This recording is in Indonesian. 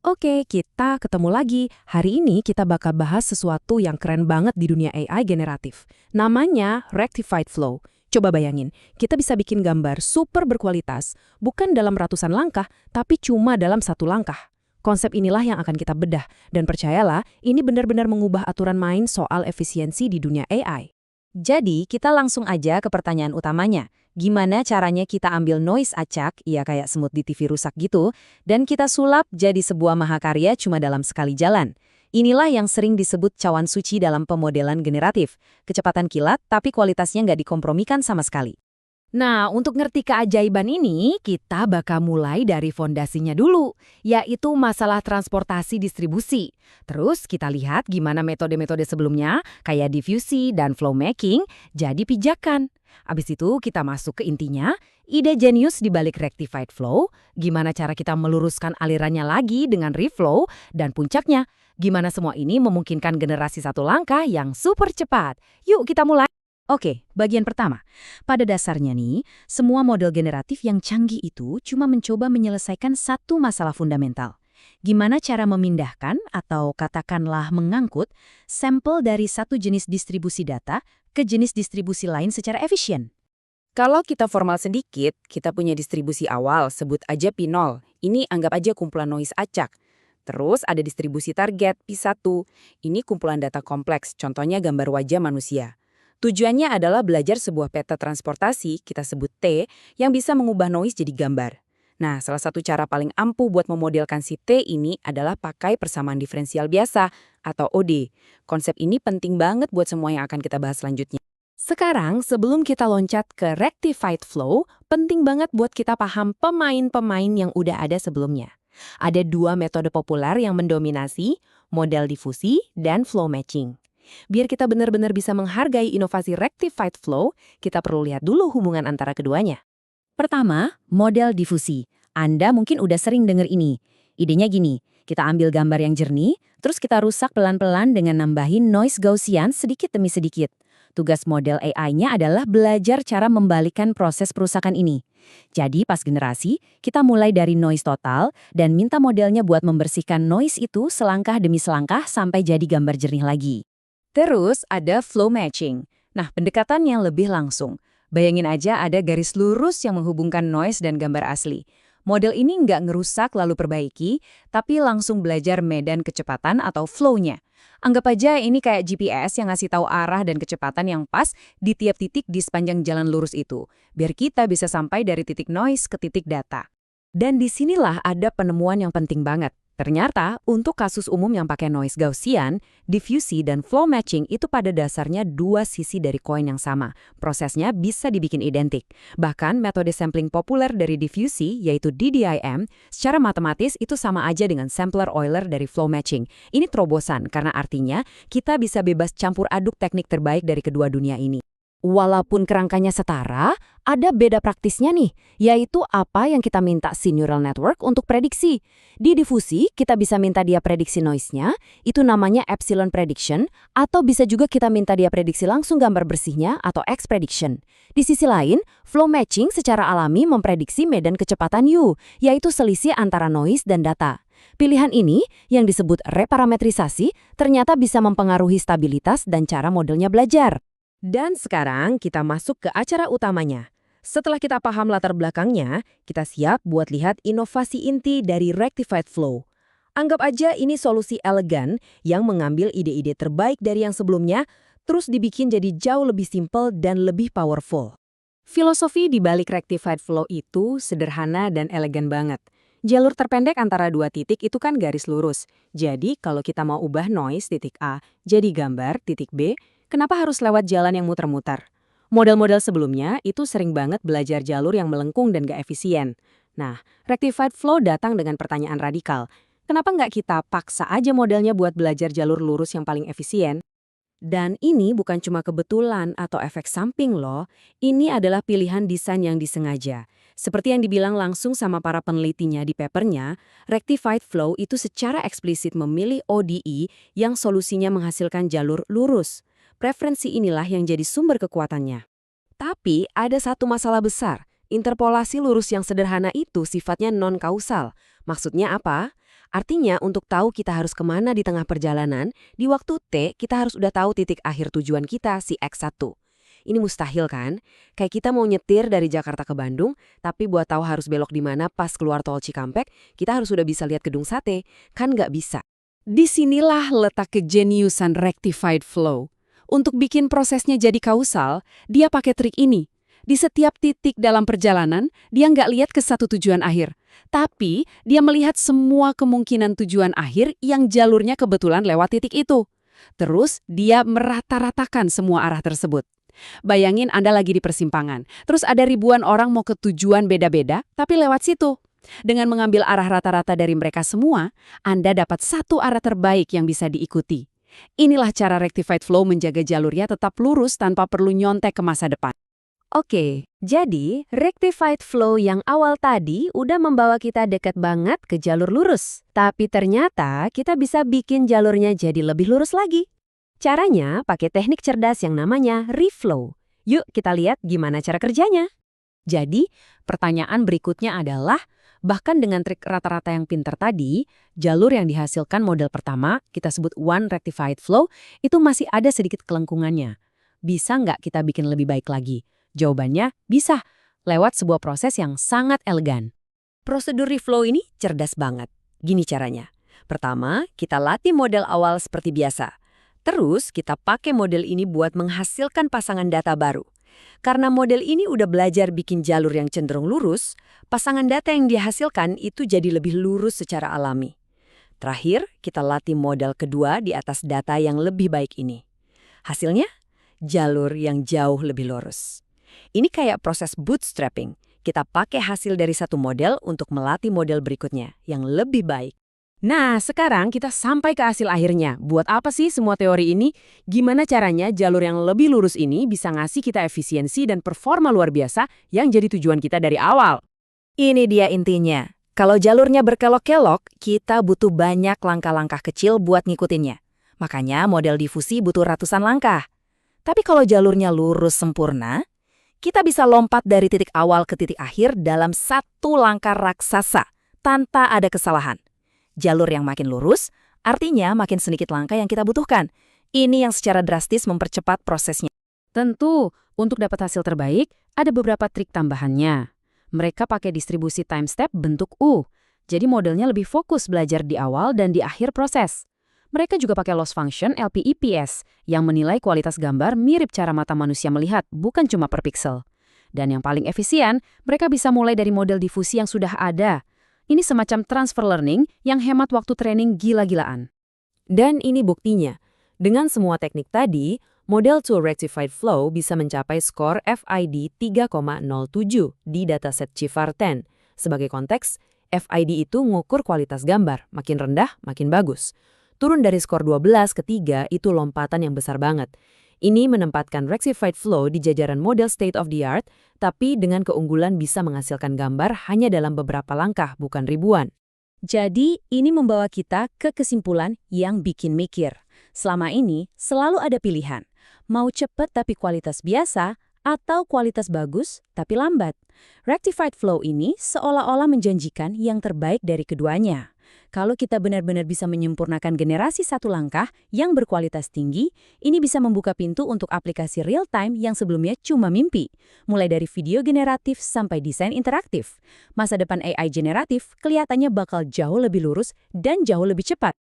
Oke, kita ketemu lagi. Hari ini kita bakal bahas sesuatu yang keren banget di dunia AI generatif. Namanya Rectified Flow. Coba bayangin, kita bisa bikin gambar super berkualitas, bukan dalam ratusan langkah, tapi cuma dalam satu langkah. Konsep inilah yang akan kita bedah, dan percayalah, ini benar-benar mengubah aturan main soal efisiensi di dunia AI. Jadi, kita langsung aja ke pertanyaan utamanya. Gimana caranya kita ambil noise acak, ya kayak semut di TV rusak gitu, dan kita sulap jadi sebuah mahakarya cuma dalam sekali jalan. Inilah yang sering disebut cawan suci dalam pemodelan generatif. Kecepatan kilat, tapi kualitasnya nggak dikompromikan sama sekali. Nah, untuk ngerti keajaiban ini, kita bakal mulai dari fondasinya dulu, yaitu masalah transportasi distribusi. Terus kita lihat gimana metode-metode sebelumnya, kayak diffusi dan flow making, jadi pijakan. Abis itu kita masuk ke intinya, ide jenius di balik rectified flow, gimana cara kita meluruskan alirannya lagi dengan reflow, dan puncaknya, gimana semua ini memungkinkan generasi satu langkah yang super cepat. Yuk kita mulai. Oke, bagian pertama. Pada dasarnya nih, semua model generatif yang canggih itu cuma mencoba menyelesaikan satu masalah fundamental. Gimana cara memindahkan atau katakanlah mengangkut sampel dari satu jenis distribusi data ke jenis distribusi lain secara efisien. Kalau kita formal sedikit, kita punya distribusi awal, sebut aja P0. Ini anggap aja kumpulan noise acak. Terus ada distribusi target, P1. Ini kumpulan data kompleks, contohnya gambar wajah manusia. Tujuannya adalah belajar sebuah peta transportasi, kita sebut T, yang bisa mengubah noise jadi gambar. Nah, salah satu cara paling ampuh buat memodelkan si T ini adalah pakai persamaan diferensial biasa, atau OD. Konsep ini penting banget buat semua yang akan kita bahas selanjutnya. Sekarang, sebelum kita loncat ke rectified flow, penting banget buat kita paham pemain-pemain yang udah ada sebelumnya. Ada dua metode populer yang mendominasi, model difusi dan flow matching. Biar kita benar-benar bisa menghargai inovasi rectified flow, kita perlu lihat dulu hubungan antara keduanya. Pertama, model difusi. Anda mungkin udah sering dengar ini. Idenya gini, kita ambil gambar yang jernih, terus kita rusak pelan-pelan dengan nambahin noise Gaussian sedikit demi sedikit. Tugas model AI-nya adalah belajar cara membalikkan proses perusakan ini. Jadi pas generasi, kita mulai dari noise total dan minta modelnya buat membersihkan noise itu selangkah demi selangkah sampai jadi gambar jernih lagi. Terus ada flow matching. Nah, pendekatannya lebih langsung. Bayangin aja ada garis lurus yang menghubungkan noise dan gambar asli. Model ini nggak ngerusak lalu perbaiki, tapi langsung belajar medan kecepatan atau flow-nya. Anggap aja ini kayak GPS yang ngasih tahu arah dan kecepatan yang pas di tiap titik di sepanjang jalan lurus itu, biar kita bisa sampai dari titik noise ke titik data. Dan disinilah ada penemuan yang penting banget. Ternyata, untuk kasus umum yang pakai noise Gaussian, diffusi dan flow matching itu pada dasarnya dua sisi dari koin yang sama. Prosesnya bisa dibikin identik. Bahkan metode sampling populer dari diffusi, yaitu DDIM, secara matematis itu sama aja dengan sampler Euler dari flow matching. Ini terobosan karena artinya kita bisa bebas campur aduk teknik terbaik dari kedua dunia ini. Walaupun kerangkanya setara, ada beda praktisnya nih, yaitu apa yang kita minta si neural network untuk prediksi. Di difusi, kita bisa minta dia prediksi noise-nya, itu namanya epsilon prediction, atau bisa juga kita minta dia prediksi langsung gambar bersihnya atau X prediction. Di sisi lain, flow matching secara alami memprediksi medan kecepatan U, yaitu selisih antara noise dan data. Pilihan ini, yang disebut reparametrisasi, ternyata bisa mempengaruhi stabilitas dan cara modelnya belajar. Dan sekarang kita masuk ke acara utamanya. Setelah kita paham latar belakangnya, kita siap buat lihat inovasi inti dari rectified flow. Anggap aja ini solusi elegan yang mengambil ide-ide terbaik dari yang sebelumnya, terus dibikin jadi jauh lebih simpel dan lebih powerful. Filosofi di balik rectified flow itu sederhana dan elegan banget. Jalur terpendek antara dua titik itu kan garis lurus. Jadi kalau kita mau ubah noise titik A jadi gambar titik B, kenapa harus lewat jalan yang muter-muter? Model-model sebelumnya itu sering banget belajar jalur yang melengkung dan gak efisien. Nah, rectified flow datang dengan pertanyaan radikal. Kenapa nggak kita paksa aja modelnya buat belajar jalur lurus yang paling efisien? Dan ini bukan cuma kebetulan atau efek samping loh, ini adalah pilihan desain yang disengaja. Seperti yang dibilang langsung sama para penelitinya di papernya, rectified flow itu secara eksplisit memilih ODE yang solusinya menghasilkan jalur lurus. Preferensi inilah yang jadi sumber kekuatannya. Tapi ada satu masalah besar. Interpolasi lurus yang sederhana itu sifatnya non-kausal. Maksudnya apa? Artinya untuk tahu kita harus kemana di tengah perjalanan, di waktu T kita harus udah tahu titik akhir tujuan kita si X1. Ini mustahil kan? Kayak kita mau nyetir dari Jakarta ke Bandung, tapi buat tahu harus belok di mana pas keluar tol Cikampek, kita harus udah bisa lihat gedung sate. Kan nggak bisa. Disinilah letak kejeniusan rectified flow. Untuk bikin prosesnya jadi kausal, dia pakai trik ini. Di setiap titik dalam perjalanan, dia nggak lihat ke satu tujuan akhir. Tapi, dia melihat semua kemungkinan tujuan akhir yang jalurnya kebetulan lewat titik itu. Terus, dia merata-ratakan semua arah tersebut. Bayangin Anda lagi di persimpangan, terus ada ribuan orang mau ke tujuan beda-beda, tapi lewat situ. Dengan mengambil arah rata-rata dari mereka semua, Anda dapat satu arah terbaik yang bisa diikuti. Inilah cara rectified flow menjaga jalurnya tetap lurus tanpa perlu nyontek ke masa depan. Oke, jadi rectified flow yang awal tadi udah membawa kita dekat banget ke jalur lurus. Tapi ternyata kita bisa bikin jalurnya jadi lebih lurus lagi. Caranya pakai teknik cerdas yang namanya reflow. Yuk kita lihat gimana cara kerjanya. Jadi, pertanyaan berikutnya adalah, bahkan dengan trik rata-rata yang pintar tadi, jalur yang dihasilkan model pertama, kita sebut one rectified flow, itu masih ada sedikit kelengkungannya. Bisa nggak kita bikin lebih baik lagi? Jawabannya, bisa. Lewat sebuah proses yang sangat elegan. Prosedur reflow ini cerdas banget. Gini caranya. Pertama, kita latih model awal seperti biasa. Terus, kita pakai model ini buat menghasilkan pasangan data baru. Karena model ini udah belajar bikin jalur yang cenderung lurus, pasangan data yang dihasilkan itu jadi lebih lurus secara alami. Terakhir, kita latih model kedua di atas data yang lebih baik ini. Hasilnya, jalur yang jauh lebih lurus. Ini kayak proses bootstrapping. Kita pakai hasil dari satu model untuk melatih model berikutnya yang lebih baik. Nah, sekarang kita sampai ke hasil akhirnya. Buat apa sih semua teori ini? Gimana caranya jalur yang lebih lurus ini bisa ngasih kita efisiensi dan performa luar biasa yang jadi tujuan kita dari awal? Ini dia intinya. Kalau jalurnya berkelok-kelok, kita butuh banyak langkah-langkah kecil buat ngikutinnya. Makanya model difusi butuh ratusan langkah. Tapi kalau jalurnya lurus sempurna, kita bisa lompat dari titik awal ke titik akhir dalam satu langkah raksasa, tanpa ada kesalahan. Jalur yang makin lurus, artinya makin sedikit langkah yang kita butuhkan. Ini yang secara drastis mempercepat prosesnya. Tentu, untuk dapat hasil terbaik, ada beberapa trik tambahannya. Mereka pakai distribusi time step bentuk U, jadi modelnya lebih fokus belajar di awal dan di akhir proses. Mereka juga pakai loss function LPEPS, yang menilai kualitas gambar mirip cara mata manusia melihat, bukan cuma per pixel. Dan yang paling efisien, mereka bisa mulai dari model difusi yang sudah ada. Ini semacam transfer learning yang hemat waktu training gila-gilaan. Dan ini buktinya. Dengan semua teknik tadi, model tool rectified flow bisa mencapai skor FID 3,07 di dataset GFAR10. Sebagai konteks, FID itu ngukur kualitas gambar, makin rendah, makin bagus. Turun dari skor 12 ke 3 itu lompatan yang besar banget. Ini menempatkan rectified flow di jajaran model state of the art, tapi dengan keunggulan bisa menghasilkan gambar hanya dalam beberapa langkah, bukan ribuan. Jadi, ini membawa kita ke kesimpulan yang bikin mikir. Selama ini, selalu ada pilihan. Mau cepat tapi kualitas biasa, atau kualitas bagus tapi lambat. Rectified flow ini seolah-olah menjanjikan yang terbaik dari keduanya. Kalau kita benar-benar bisa menyempurnakan generasi satu langkah yang berkualitas tinggi, ini bisa membuka pintu untuk aplikasi real-time yang sebelumnya cuma mimpi. Mulai dari video generatif sampai desain interaktif. Masa depan AI generatif kelihatannya bakal jauh lebih lurus dan jauh lebih cepat.